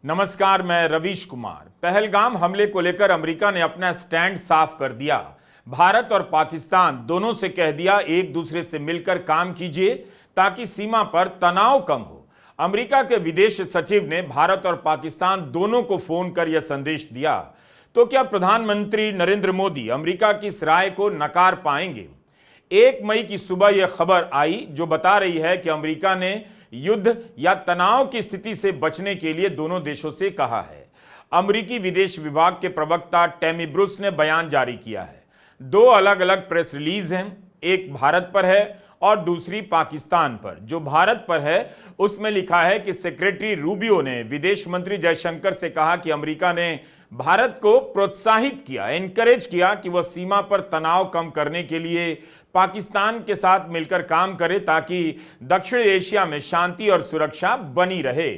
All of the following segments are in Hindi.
नमस्कार, मैं रवीश कुमार। पहलगाम हमले को लेकर अमेरिका ने अपना स्टैंड साफ कर दिया। भारत और पाकिस्तान दोनों से कह दिया एक दूसरे से मिलकर काम कीजिए ताकि सीमा पर तनाव कम हो। अमेरिका के विदेश सचिव ने भारत और पाकिस्तान दोनों को फोन कर यह संदेश दिया। तो क्या प्रधानमंत्री नरेंद्र मोदी अमेरिका की इस राय को नकार पाएंगे? 1 मई की सुबह यह खबर आई जो बता रही है कि अमेरिका ने युद्ध या तनाव की स्थिति से बचने के लिए दोनों देशों से कहा है। अमेरिकी विदेश विभाग के प्रवक्ता टैमी ब्रूस ने बयान जारी किया है। 2 अलग अलग प्रेस रिलीज हैं, एक भारत पर है और दूसरी पाकिस्तान पर। जो भारत पर है उसमें लिखा है कि सेक्रेटरी रूबियो ने विदेश मंत्री जयशंकर से कहा कि अमेरिका ने भारत को प्रोत्साहित किया, एनकरेज किया कि वह सीमा पर तनाव कम करने के लिए पाकिस्तान के साथ मिलकर काम करे ताकि दक्षिण एशिया में शांति और सुरक्षा बनी रहे।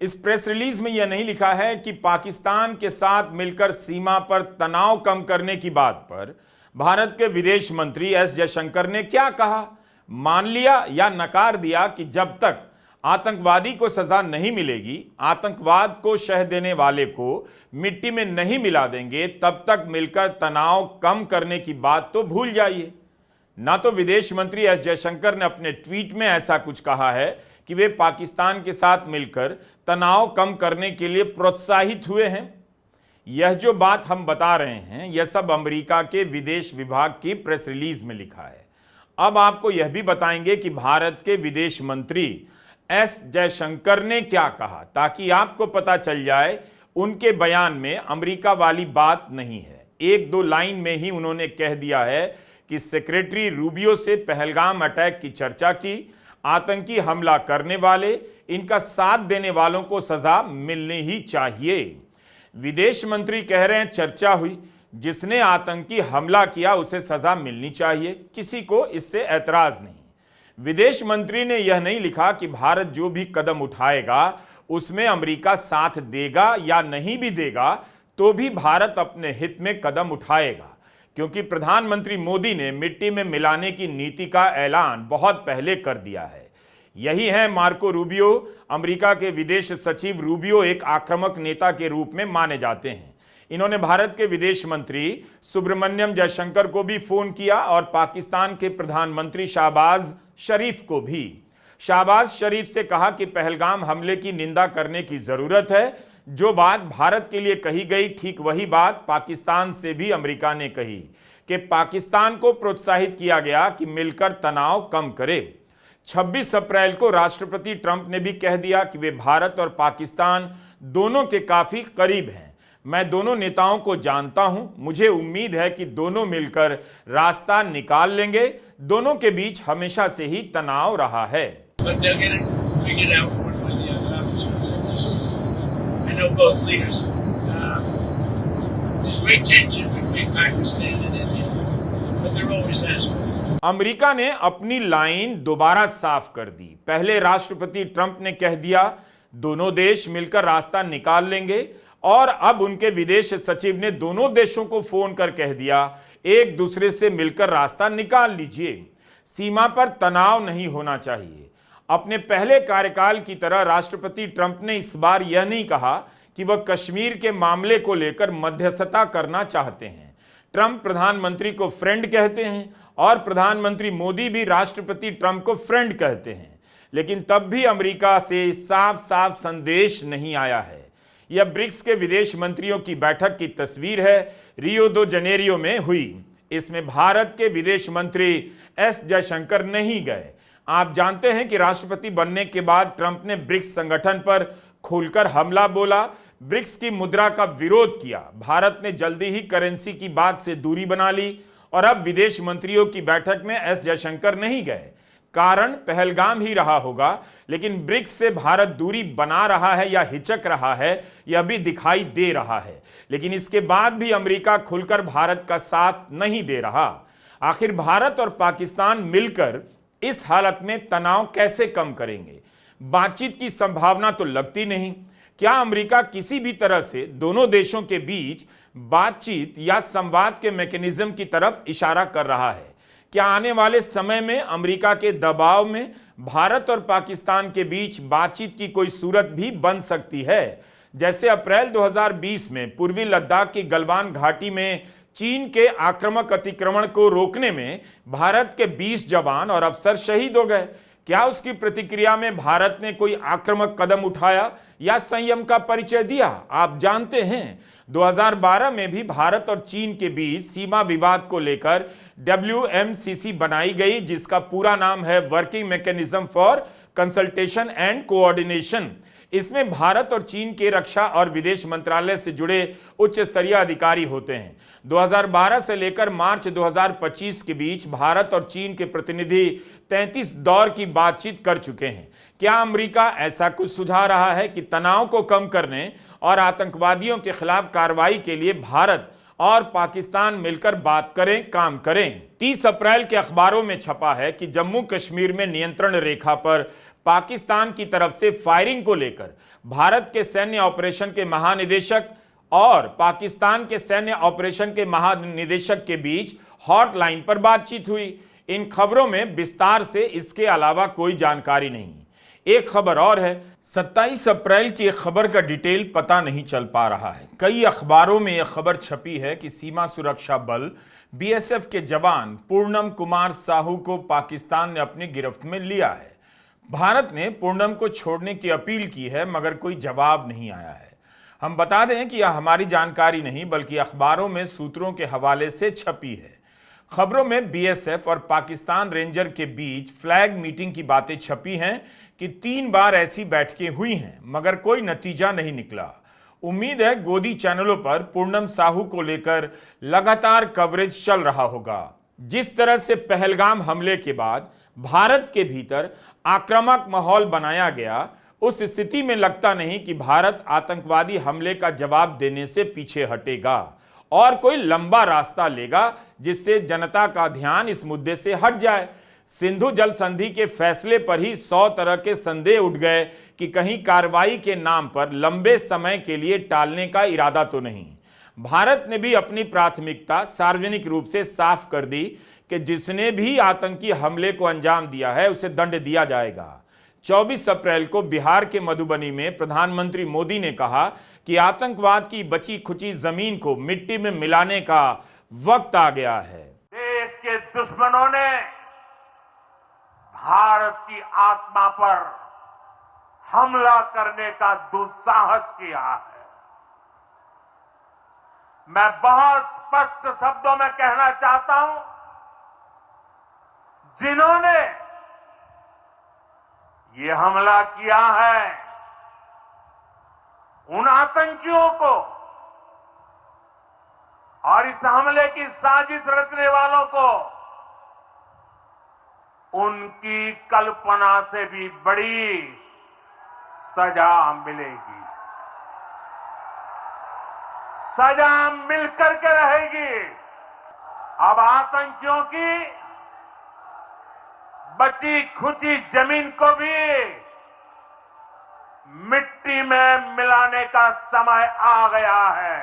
इस प्रेस रिलीज में यह नहीं लिखा है कि पाकिस्तान के साथ मिलकर सीमा पर तनाव कम करने की बात पर भारत के विदेश मंत्री एस जयशंकर ने क्या कहा। मान लिया या नकार दिया कि जब तक आतंकवादी को सजा नहीं मिलेगी, आतंकवाद को शह देने वाले को मिट्टी में नहीं मिला देंगे, तब तक मिलकर तनाव कम करने की बात तो भूल जाइए। ना तो विदेश मंत्री एस जयशंकर ने अपने ट्वीट में ऐसा कुछ कहा है कि वे पाकिस्तान के साथ मिलकर तनाव कम करने के लिए प्रोत्साहित हुए हैं। यह जो बात हम बता रहे हैं यह सब अमेरिका के विदेश विभाग की प्रेस रिलीज में लिखा है। अब आपको यह भी बताएंगे कि भारत के विदेश मंत्री एस जयशंकर ने क्या कहा, ताकि आपको पता चल जाए उनके बयान में अमेरिका वाली बात नहीं है। 1-2 लाइन में ही उन्होंने कह दिया है कि सेक्रेटरी रूबियो से पहलगाम अटैक की चर्चा की, आतंकी हमला करने वाले, इनका साथ देने वालों को सजा मिलनी ही चाहिए। विदेश मंत्री कह रहे हैं चर्चा हुई, जिसने आतंकी हमला किया उसे सजा मिलनी चाहिए, किसी को इससे ऐतराज नहीं। विदेश मंत्री ने यह नहीं लिखा कि भारत जो भी कदम उठाएगा उसमें अमेरिका साथ देगा या नहीं भी देगा, तो भी भारत अपने हित में कदम उठाएगा, क्योंकि प्रधानमंत्री मोदी ने मिट्टी में मिलाने की नीति का ऐलान बहुत पहले कर दिया है। यही है मार्को रूबियो। अमेरिका के विदेश सचिव रूबियो एक आक्रामक नेता के रूप में माने जाते हैं। इन्होंने भारत के विदेश मंत्री सुब्रमण्यम जयशंकर को भी फोन किया और पाकिस्तान के प्रधानमंत्री शहबाज शरीफ को भी। शहबाज शरीफ से कहा कि पहलगाम हमले की निंदा करने की जरूरत है। जो बात भारत के लिए कही गई, ठीक वही बात पाकिस्तान से भी अमेरिका ने कही कि पाकिस्तान को प्रोत्साहित किया गया कि मिलकर तनाव कम करे। 26 अप्रैल को राष्ट्रपति ट्रंप ने भी कह दिया कि वे भारत और पाकिस्तान दोनों के काफी करीब हैं। मैं दोनों नेताओं को जानता हूं, मुझे उम्मीद है कि दोनों मिलकर रास्ता निकाल लेंगे। दोनों के बीच हमेशा से ही तनाव रहा है। I know both leaders. There's great tension between Pakistan and India, but there always has been. America ने अपनी लाइन दोबारा साफ कर दी। पहले राष्ट्रपति ट्रंप ने कह दिया दोनों देश मिलकर रास्ता निकाल लेंगे, और अब उनके विदेश सचिव ने दोनों देशों को फोन कर कह दिया एक दूसरे से मिलकर रास्ता निकाल लीजिए। सीमा पर तनाव नहीं होना चाहिए। अपने पहले कार्यकाल की तरह राष्ट्रपति ट्रंप ने इस बार यह नहीं कहा कि वह कश्मीर के मामले को लेकर मध्यस्थता करना चाहते हैं। ट्रंप प्रधानमंत्री को फ्रेंड कहते हैं और प्रधानमंत्री मोदी भी राष्ट्रपति ट्रंप को फ्रेंड कहते हैं, लेकिन तब भी अमेरिका से साफ साफ संदेश नहीं आया है। यह ब्रिक्स के विदेश मंत्रियों की बैठक की तस्वीर है, रियो दो जनेरियो में हुई। इसमें भारत के विदेश मंत्री एस जयशंकर नहीं गए। आप जानते हैं कि राष्ट्रपति बनने के बाद ट्रंप ने ब्रिक्स संगठन पर खुलकर हमला बोला, ब्रिक्स की मुद्रा का विरोध किया। भारत ने जल्दी ही करेंसी की बात से दूरी बना ली और अब विदेश मंत्रियों की बैठक में एस जयशंकर नहीं गए। कारण पहलगाम ही रहा होगा, लेकिन ब्रिक्स से भारत दूरी बना रहा है या हिचक रहा है यह भी दिखाई दे रहा है। लेकिन इसके बाद भी अमेरिका खुलकर भारत का साथ नहीं दे रहा। आखिर भारत और पाकिस्तान मिलकर इस हालत में तनाव कैसे कम करेंगे? बातचीत की संभावना तो लगती नहीं। क्या अमेरिका किसी भी तरह से दोनों देशों के बीच बातचीत या संवाद के मैकेनिज्म की तरफ इशारा कर रहा है? क्या आने वाले समय में अमेरिका के दबाव में भारत और पाकिस्तान के बीच बातचीत की कोई सूरत भी बन सकती है? जैसे अप्रैल 2020 में पूर्वी लद्दाख की गलवान घाटी में चीन के आक्रामक अतिक्रमण को रोकने में भारत के 20 जवान और अफसर शहीद हो गए। क्या उसकी प्रतिक्रिया में भारत ने कोई आक्रामक कदम उठाया या संयम का परिचय दिया? आप जानते हैं 2012 में भी भारत और चीन के बीच सीमा विवाद को लेकर WMCC बनाई गई, जिसका पूरा नाम है working mechanism for consultation and coordination. इसमें भारत और चीन के रक्षा और विदेश मंत्रालय से जुड़े उच्च स्तरीय अधिकारी होते हैं। 2012 से लेकर मार्च 2025 के बीच भारत और चीन के प्रतिनिधि 33 दौर की बातचीत कर चुके हैं। क्या अमेरिका ऐसा कुछ सुझा रहा है कि तनाव को कम करने और आतंकवादियों के खिलाफ कार्रवाई के लिए भारत और पाकिस्तान मिलकर बात करें, काम करें? 30 अप्रैल के अखबारों में छपा है कि जम्मू कश्मीर में नियंत्रण रेखा पर पाकिस्तान की तरफ से फायरिंग को लेकर भारत के सैन्य ऑपरेशन के महानिदेशक और पाकिस्तान के सैन्य ऑपरेशन के महानिदेशक के बीच हॉटलाइन पर बातचीत हुई। इन खबरों में विस्तार से इसके अलावा कोई जानकारी नहीं। एक खबर और है, 27 अप्रैल की एक खबर का डिटेल पता नहीं चल पा रहा है। कई अखबारों में यह खबर छपी है कि सीमा सुरक्षा बल BSF के जवान पूर्णम कुमार साहू को पाकिस्तान ने अपनी गिरफ्त में लिया है। भारत ने पूर्णम को छोड़ने की अपील की है, मगर कोई जवाब नहीं आया है। हम बता दें कि यह हमारी जानकारी नहीं बल्कि अखबारों में सूत्रों के हवाले से छपी है। खबरों में BSF और पाकिस्तान रेंजर के बीच फ्लैग मीटिंग की बातें छपी हैं कि 3 बार ऐसी बैठकें हुई हैं, मगर कोई नतीजा नहीं निकला। उम्मीद है गोदी चैनलों पर पूर्णम साहू को लेकर लगातार कवरेज चल रहा होगा। जिस तरह से पहलगाम हमले के बाद भारत के भीतर आक्रामक माहौल बनाया गया, उस स्थिति में लगता नहीं कि भारत आतंकवादी हमले का जवाब देने से पीछे हटेगा और कोई लंबा रास्ता लेगा जिससे जनता का ध्यान इस मुद्दे से हट जाए। सिंधु जल संधि के फैसले पर ही 100 तरह के संदेह उठ गए कि कहीं कार्रवाई के नाम पर लंबे समय के लिए टालने का इरादा तो नहीं। भारत ने भी अपनी प्राथमिकता सार्वजनिक रूप से साफ कर दी कि जिसने भी आतंकी हमले को अंजाम दिया है उसे दंड दिया जाएगा। 24 अप्रैल को बिहार के मधुबनी में प्रधानमंत्री मोदी ने कहा कि आतंकवाद की बची खुची जमीन को मिट्टी में मिलाने का वक्त आ गया है। देश के दुश्मनों ने भारत की आत्मा पर हमला करने का दुस्साहस किया है। मैं बहुत स्पष्ट शब्दों में कहना चाहता हूं, जिन्होंने ये हमला किया है उन आतंकियों को और इस हमले की साजिश रचने वालों को उनकी कल्पना से भी बड़ी सजा मिलेगी। सजा मिलकर के रहेगी। अब आतंकियों की बची खुची जमीन को भी मिट्टी में मिलाने का समय आ गया है।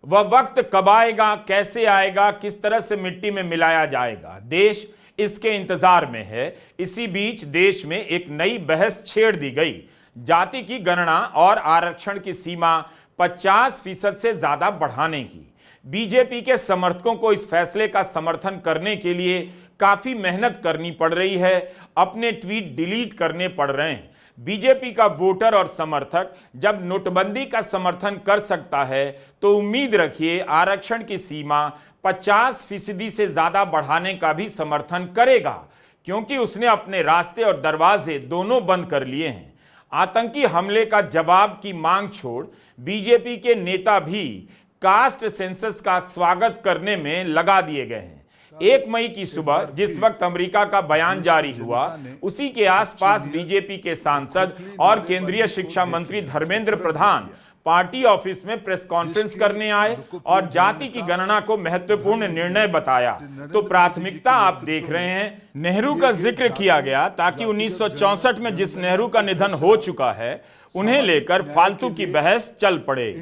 वह वक्त कब आएगा, कैसे आएगा, किस तरह से मिट्टी में मिलाया जाएगा, देश इसके इंतजार में है। इसी बीच देश में एक नई बहस छेड़ दी गई। जाति की गणना और आरक्षण की सीमा 50% से ज्यादा बढ़ाने की। बीजेपी के समर्थकों को इस फैसले का समर्थन करने के लिए काफी मेहनत करनी पड़ रही है, अपने ट्वीट डिलीट करने पड़ रहे हैं। बीजेपी का वोटर और समर्थक जब नोटबंदी का समर्थन कर सकता है तो उम्मीद रखिए आरक्षण की सीमा 50% से ज्यादा बढ़ाने का भी समर्थन करेगा, क्योंकि उसने अपने रास्ते और दरवाजे दोनों बंद कर लिए हैं। आतंकी हमले का जवाब की मांग छोड़ बीजेपी के नेता भी कास्ट सेंसस का स्वागत करने में लगा दिए गए हैं। 1 मई की सुबह जिस वक्त अमेरिका का बयान जारी हुआ, उसी के आसपास बीजेपी के सांसद और केंद्रीय शिक्षा मंत्री धर्मेंद्र प्रधान पार्टी ऑफिस में प्रेस कॉन्फ्रेंस करने आए और जाति की गणना को महत्वपूर्ण निर्णय बताया। तो प्राथमिकता आप देख रहे हैं, नेहरू का जिक्र किया गया ताकि 1964 में जिस नेहरू का निधन हो चुका है उन्हें लेकर फालतू की बहस चल पड़े।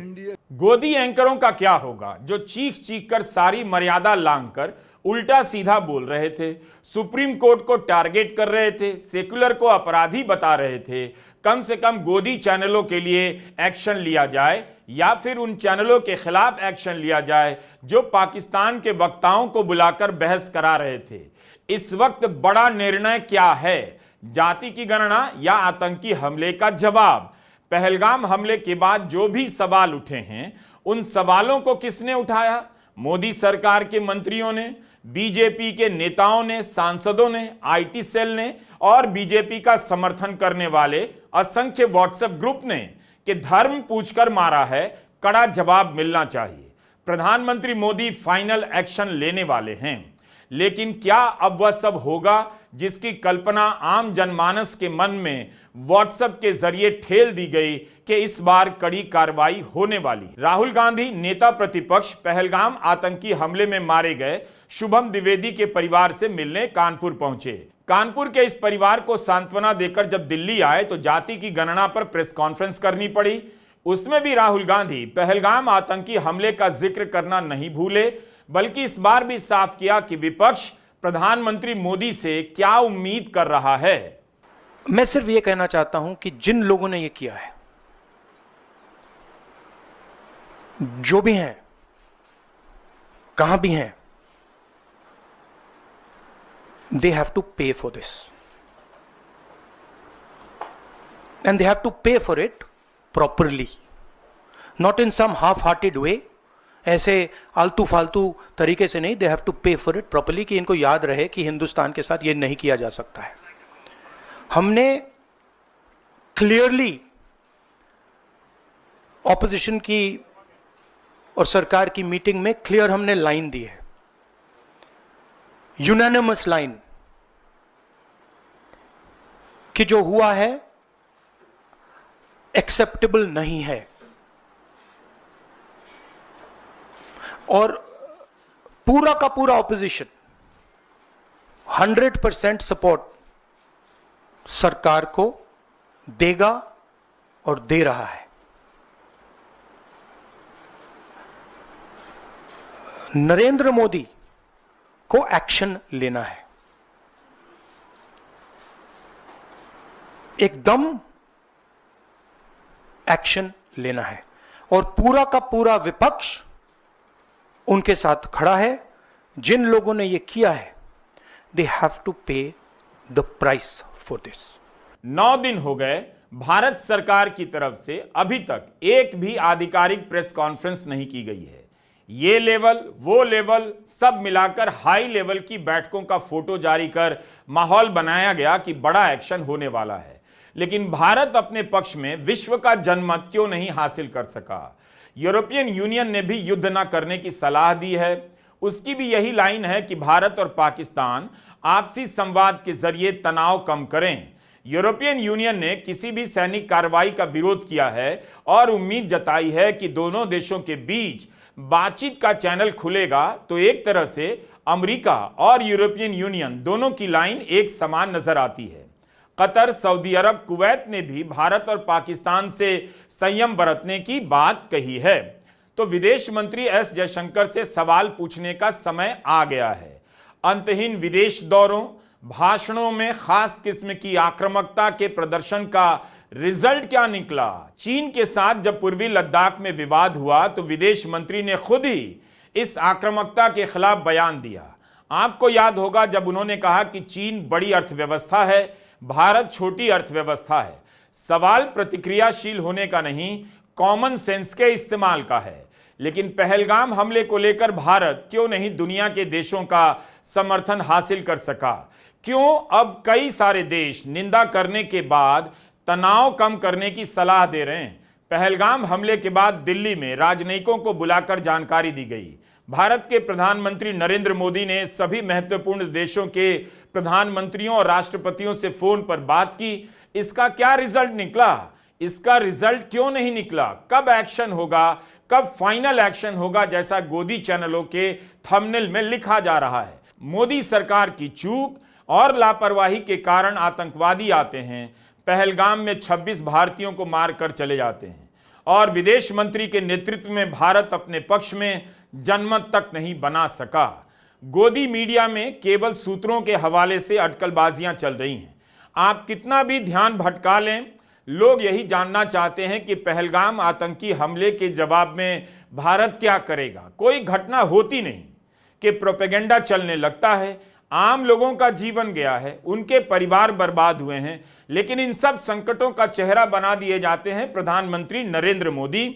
गोदी एंकरों का क्या होगा जो चीख चीख कर सारी मर्यादा लांघकर उल्टा सीधा बोल रहे थे, सुप्रीम कोर्ट को टारगेट कर रहे थे, सेक्युलर को अपराधी बता रहे थे, कम से कम गोदी चैनलों के लिए एक्शन लिया जाए या फिर उन चैनलों के खिलाफ एक्शन लिया जाए जो पाकिस्तान के वक्ताओं को बुलाकर बहस करा रहे थे। इस वक्त बड़ा निर्णय क्या है, जाति की गणना या आतंकी हमले का जवाब? पहलगाम हमले के बाद जो भी सवाल उठे हैं उन सवालों को किसने उठाया? मोदी सरकार के मंत्रियों ने, बीजेपी के नेताओं ने, सांसदों ने, आईटी सेल ने और बीजेपी का समर्थन करने वाले असंख्य व्हाट्सएप ग्रुप ने कि धर्म पूछकर मारा है, कड़ा जवाब मिलना चाहिए। प्रधानमंत्री मोदी फाइनल एक्शन लेने वाले हैं, लेकिन क्या अब वह सब होगा जिसकी कल्पना आम जनमानस के मन में व्हाट्सएप के जरिए ठेल दी गई कि इस बार कड़ी कार्रवाई होने वाली? राहुल गांधी नेता प्रतिपक्ष पहलगाम आतंकी हमले में मारे गए शुभम द्विवेदी के परिवार से मिलने कानपुर पहुंचे। कानपुर के इस परिवार को सांत्वना देकर जब दिल्ली आए तो जाति की गणना पर प्रेस कॉन्फ्रेंस करनी पड़ी। उसमें भी राहुल गांधी पहलगाम आतंकी हमले का जिक्र करना नहीं भूले, बल्कि इस बार भी साफ किया कि विपक्ष प्रधानमंत्री मोदी से क्या उम्मीद कर रहा है। मैं सिर्फ यह कहना चाहता हूं कि जिन लोगों ने यह किया है, जो भी हैं, कहां भी हैं, they have to pay for this and they have to pay for it properly, not in some half-hearted way, ऐसे आलतू फालतू तरीके से नहीं। they have to pay for it properly कि इनको याद रहे कि हिंदुस्तान के साथ ये नहीं किया जा सकता है। हमने क्लियरली ऑपोजिशन की और सरकार की मीटिंग में क्लियर हमने लाइन दी है, यूनानिमस लाइन, कि जो हुआ है एक्सेप्टेबल नहीं है। और पूरा का पूरा ऑपोजिशन 100% सपोर्ट सरकार को देगा और दे रहा है। नरेंद्र मोदी को एक्शन लेना है, एकदम एक्शन लेना है, और पूरा का पूरा विपक्ष उनके साथ खड़ा है। जिन लोगों ने यह किया है, दे हैव टू पे द प्राइस फॉर दिस। 9 दिन हो गए, भारत सरकार की तरफ से अभी तक एक भी आधिकारिक प्रेस कॉन्फ्रेंस नहीं की गई है। ये लेवल वो लेवल सब मिलाकर हाई लेवल की बैठकों का फोटो जारी कर माहौल बनाया गया कि बड़ा एक्शन होने वाला है, लेकिन भारत अपने पक्ष में विश्व का जनमत क्यों नहीं हासिल कर सका? यूरोपियन यूनियन ने भी युद्ध न करने की सलाह दी है। उसकी भी यही लाइन है कि भारत और पाकिस्तान आपसी संवाद के जरिए तनाव कम करें। यूरोपियन यूनियन ने किसी भी सैनिक कार्रवाई का विरोध किया है और उम्मीद जताई है कि दोनों देशों के बीच बातचीत का चैनल खुलेगा तो एक तरह से अमेरिका और यूरोपियन यूनियन दोनों की लाइन एक समान नजर आती है। कतर, सऊदी अरब, कुवैत ने भी भारत और पाकिस्तान से संयम बरतने की बात कही है। तो विदेश मंत्री एस जयशंकर से सवाल पूछने का समय आ गया है। अंतहीन विदेश दौरों, भाषणों में खास किस्म की आक्रामकता के प्रदर्शन का रिजल्ट क्या निकला? चीन के साथ जब पूर्वी लद्दाख में विवाद हुआ तो विदेश मंत्री ने खुद ही इस आक्रामकता के खिलाफ बयान दिया। आपको याद होगा जब उन्होंने कहा कि चीन बड़ी अर्थव्यवस्था है, भारत छोटी अर्थव्यवस्था है। सवाल प्रतिक्रियाशील होने का नहीं, कॉमन सेंस के इस्तेमाल का है। लेकिन पहलगाम हमले को लेकर भारत क्यों नहीं दुनिया के देशों का समर्थन हासिल कर सका? क्यों अब कई सारे देश निंदा करने के बाद तनाव कम करने की सलाह दे रहे हैं? पहलगाम हमले के बाद दिल्ली में राजनयिकों को बुलाकर जानकारी दी गई। भारत के प्रधानमंत्री नरेंद्र मोदी ने सभी महत्वपूर्ण देशों के प्रधानमंत्रियों और राष्ट्रपतियों से फोन पर बात की। इसका क्या रिजल्ट निकला? इसका रिजल्ट क्यों नहीं निकला? कब एक्शन होगा? कब फाइनल एक्शन होगा? जैसा गोदी चैनलों के थंबनेल में लिखा जा रहा है। मोदी सरकार की चूक और लापरवाही के कारण आतंकवादी आते हैं, पहलगाम में 26 भारतीयों को मारकर चले जाते हैं और विदेश मंत्री के नेतृत्व में भारत अपने पक्ष में जनमत तक नहीं बना सका। गोदी मीडिया में केवल सूत्रों के हवाले से अटकलबाजियां चल रही हैं। आप कितना भी ध्यान भटका लें, लोग यही जानना चाहते हैं कि पहलगाम आतंकी हमले के जवाब में भारत क्या करेगा। कोई घटना होती नहीं कि प्रोपेगेंडा चलने लगता है, आम लोगों का जीवन गया है, उनके परिवार बर्बाद हुए हैं, लेकिन इन सब संकटों का चेहरा बना दिए जाते हैं प्रधानमंत्री नरेंद्र मोदी,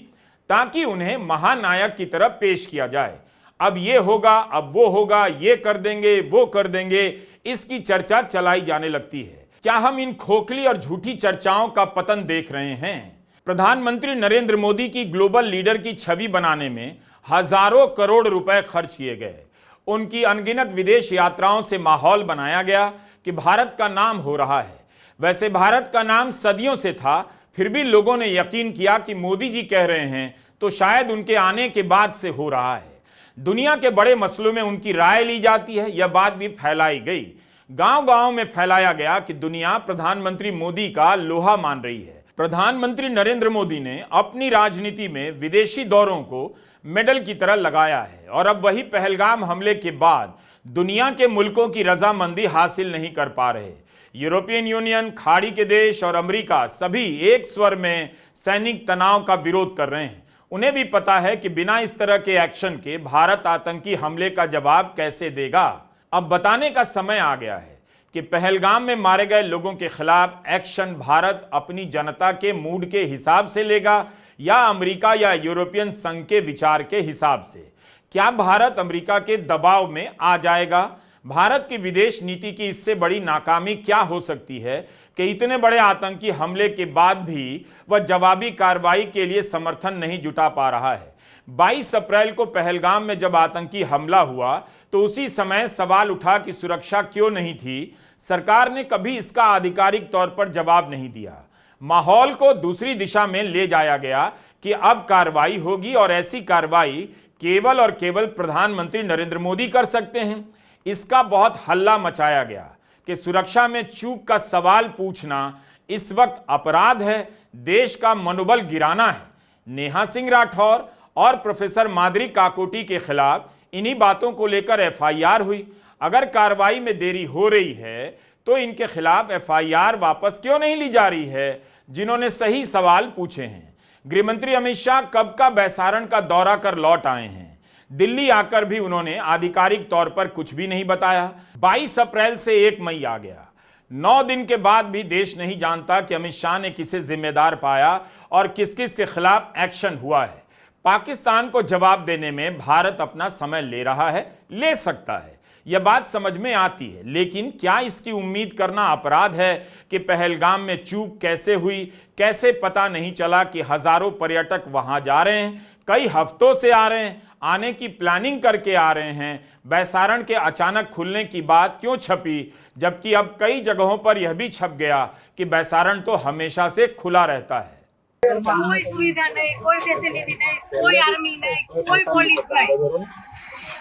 ताकि उन्हें महानायक की तरह पेश किया जाए। अब ये होगा, अब वो होगा, ये कर देंगे, वो कर देंगे, इसकी चर्चा चलाई जाने लगती है। क्या हम इन खोखली और झूठी चर्चाओं का पतन देख रहे हैं? प्रधानमंत्री नरेंद्र मोदी की ग्लोबल लीडर की छवि बनाने में हजारों करोड़ रुपए खर्च किए गए। उनकी अनगिनत विदेश यात्राओं से माहौल बनाया गया कि भारत का नाम हो रहा है। वैसे भारत का नाम सदियों से था, फिर भी लोगों ने यकीन किया कि मोदी जी कह रहे हैं तो शायद उनके आने के बाद से हो रहा है। दुनिया के बड़े मसलों में उनकी राय ली जाती है, यह बात भी फैलाई गई। गांव-गांव में फैलाया गया कि दुनिया प्रधानमंत्री मोदी का लोहा मान रही है। प्रधानमंत्री नरेंद्र मोदी ने अपनी राजनीति में विदेशी दौरों को मेडल की तरह लगाया है और अब वही पहलगाम हमले के बाद दुनिया के मुल्कों की रजामंदी हासिल नहीं कर पा रहे। यूरोपियन यूनियन, खाड़ी के देश और अमेरिका सभी एक स्वर में सैनिक तनाव का विरोध कर रहे हैं। उन्हें भी पता है कि बिना इस तरह के एक्शन के भारत आतंकी हमले का जवाब कैसे देगा। अब बताने का समय आ गया है कि पहलगाम में मारे गए लोगों के खिलाफ एक्शन भारत अपनी जनता के मूड के हिसाब से लेगा या अमेरिका या यूरोपियन संघ के विचार के हिसाब से। क्या भारत अमेरिका के दबाव में आ जाएगा? भारत की विदेश नीति की इससे बड़ी नाकामी क्या हो सकती है कि इतने बड़े आतंकी हमले के बाद भी वह जवाबी कार्रवाई के लिए समर्थन नहीं जुटा पा रहा है। 22 अप्रैल को पहलगाम में जब आतंकी हमला हुआ तो उसी समय सवाल उठा कि सुरक्षा क्यों नहीं थी। सरकार ने कभी इसका आधिकारिक तौर पर जवाब नहीं दिया। माहौल को दूसरी दिशा में ले जाया गया कि अब कार्रवाई होगी और ऐसी कार्रवाई केवल और केवल प्रधानमंत्री नरेंद्र मोदी कर सकते हैं। इसका बहुत हल्ला मचाया गया कि सुरक्षा में चूक का सवाल पूछना इस वक्त अपराध है, देश का मनोबल गिराना है। नेहा सिंह राठौर और प्रोफेसर माधुरी काकोटी के खिलाफ इन्हीं बातों को लेकर एफआईआर हुई। अगर कार्रवाई में देरी हो रही है तो इनके खिलाफ एफआईआर वापस क्यों नहीं ली जा रही है, जिन्होंने सही सवाल पूछे हैं। गृहमंत्री अमित शाह कब का बैसारण का दौरा कर लौट आए हैं। दिल्ली आकर भी उन्होंने आधिकारिक तौर पर कुछ भी नहीं बताया। 22 अप्रैल से 1 मई आ गया। 9 दिन के बाद भी देश नहीं जानता कि अमित शाह ने किसे जिम्मेदार पाया और किस किस के खिलाफ एक्शन हुआ है। पाकिस्तान को जवाब देने में भारत अपना समय ले रहा है, ले सकता है, यह बात समझ में आती है, लेकिन क्या इसकी उम्मीद करना अपराध है कि पहलगाम में चूक कैसे हुई, कैसे पता नहीं चला कि हजारों पर्यटक वहां जा रहे हैं, कई हफ्तों से आ रहे हैं, आने की प्लानिंग करके आ रहे हैं। बैसारण के अचानक खुलने की बात क्यों छपी, जबकि अब कई जगहों पर यह भी छप गया कि बैसारण तो हमेशा से खुला रहता है। कोई सुविधा नहीं, कोई फैसिलिटी नहीं, कोई आर्मी नहीं, कोई પોલીસ નહીં।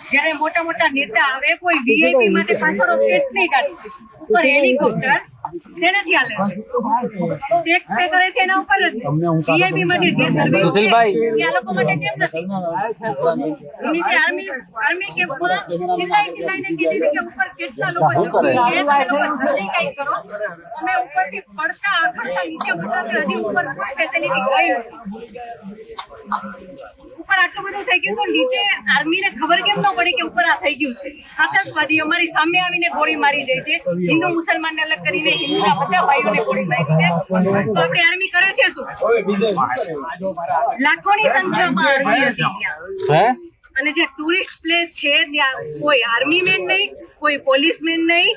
જ્યારે મોટા મોટા નેતા આવે કોઈ વીઆઈપી માટે પાછળ પેટ નહીં કાઢે, ઉપર હેલિકોપ્ટર તેનાથી હાલે, ટેક્સ પે કરે છે એના ઉપર જ। વીઆઈપી માટે જે સર્વિસ સુશીલભાઈ એ આ લોકો માટે કેમ નથી? નીચે આર્મી કેમ્પમાં ચિલ્લાઈને કીધી હતી કે ઉપર કેટલા લોકો કરે છે, એ લોકો જલ્દી કઈ કરો, અમે ઉપરથી પડતા આખડતા નીચે ઉતરતા હજી ઉપર કોઈ ફેસિલિટી ગઈ નથી। ઉપર આટલું બધું થઈ ગયું તો નીચે આર્મીને ખબર કેમ ન પડી કે ઉપર આ થઈ ગયું છે? આતંકવાદી અમારી સામે આવીને ગોળી મારી જાય છે, હિન્દુ મુસલમાનને અલગ કરીને હિન્દુના બધા ભાઈઓને ગોળી મારી છે, તો આપણી આર્મી કરે છે શું? લાખોની સંખ્યામાં આર્મી હતી ત્યાં, અને જે ટુરિસ્ટ પ્લેસ છે ત્યાં કોઈ આર્મી મેન નહીં, કોઈ પોલીસમેન નહીં,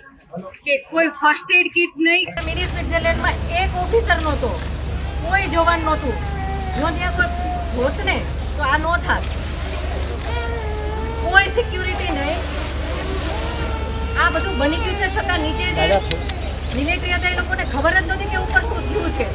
કે કોઈ ફર્સ્ટ એડ કિટ નહીં। મિની સ્વિટ્ઝરલેન્ડમાં એક ઓફિસર નહોતો, કોઈ જવાન નહોતું। જો ત્યાં કોઈ હોત ને તો આ નો થાત, કોઈ સિક્યુરિટી નહીં। આ બધું બની ગયું છે છતાં નીચે જે મિલિટરી હતા એ લોકોને ખબર જ નહોતી કે ઉપર શું થયું છે।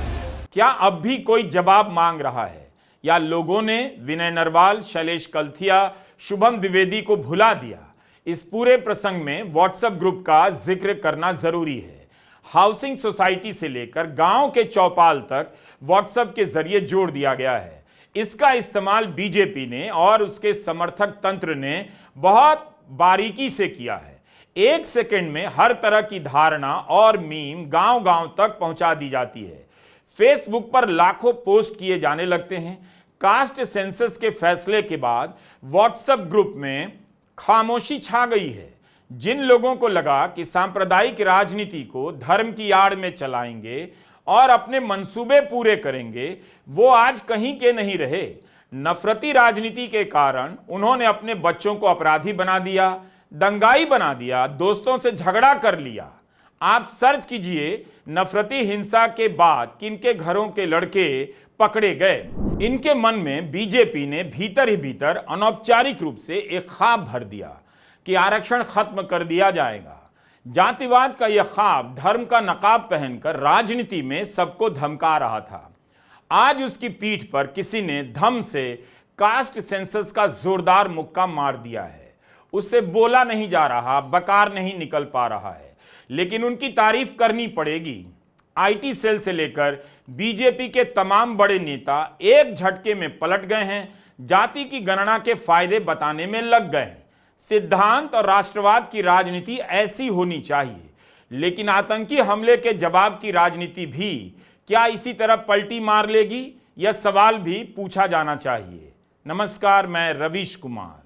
क्या अब भी कोई जवाब मांग रहा है या लोगों ने विनय नरवाल, शैलेश कलथिया, शुभम द्विवेदी को भुला दिया? इस पूरे प्रसंग में व्हाट्सएप ग्रुप का जिक्र करना जरूरी है। हाउसिंग सोसाइटी से लेकर गांव के चौपाल तक व्हाट्सएप के जरिए जोड़ दिया गया है। इसका इस्तेमाल बीजेपी ने और उसके समर्थक तंत्र ने बहुत बारीकी से किया है। 1 सेकंड में हर तरह की धारणा और मीम गांव-गांव तक पहुंचा दी जाती है। फेसबुक पर लाखों पोस्ट किए जाने लगते हैं। कास्ट सेंसस के फैसले के बाद व्हाट्सएप ग्रुप में खामोशी छा गई है। जिन लोगों को लगा कि सांप्रदायिक राजनीति को धर्म की आड़ में चलाएंगे और अपने मंसूबे पूरे करेंगे, वो आज कहीं के नहीं रहे। नफरती राजनीति के कारण उन्होंने अपने बच्चों को अपराधी बना दिया, दंगाई बना दिया, दोस्तों से झगड़ा कर लिया। आप सर्च कीजिए नफरती हिंसा के बाद किनके घरों के लड़के पकड़े गए। इनके मन में बीजेपी ने भीतर ही भीतर अनौपचारिक रूप से एक ख्वाब भर दिया कि आरक्षण खत्म कर दिया जाएगा। जातिवाद का यह ख्वाब धर्म का नकाब पहनकर राजनीति में सबको धमका रहा था। आज उसकी पीठ पर किसी ने धम से कास्ट सेंसस का जोरदार मुक्का मार दिया है। उससे बोला नहीं जा रहा, बकार नहीं निकल पा रहा है, लेकिन उनकी तारीफ करनी पड़ेगी। आईटी सेल से लेकर बीजेपी के तमाम बड़े नेता एक झटके में पलट गए हैं, जाति की गणना के फायदे बताने में लग गए हैं। सिद्धांत और राष्ट्रवाद की राजनीति ऐसी होनी चाहिए, लेकिन आतंकी हमले के जवाब की राजनीति भी क्या इसी तरह पलटी मार लेगी? यह सवाल भी पूछा जाना चाहिए। नमस्कार, मैं रवीश कुमार।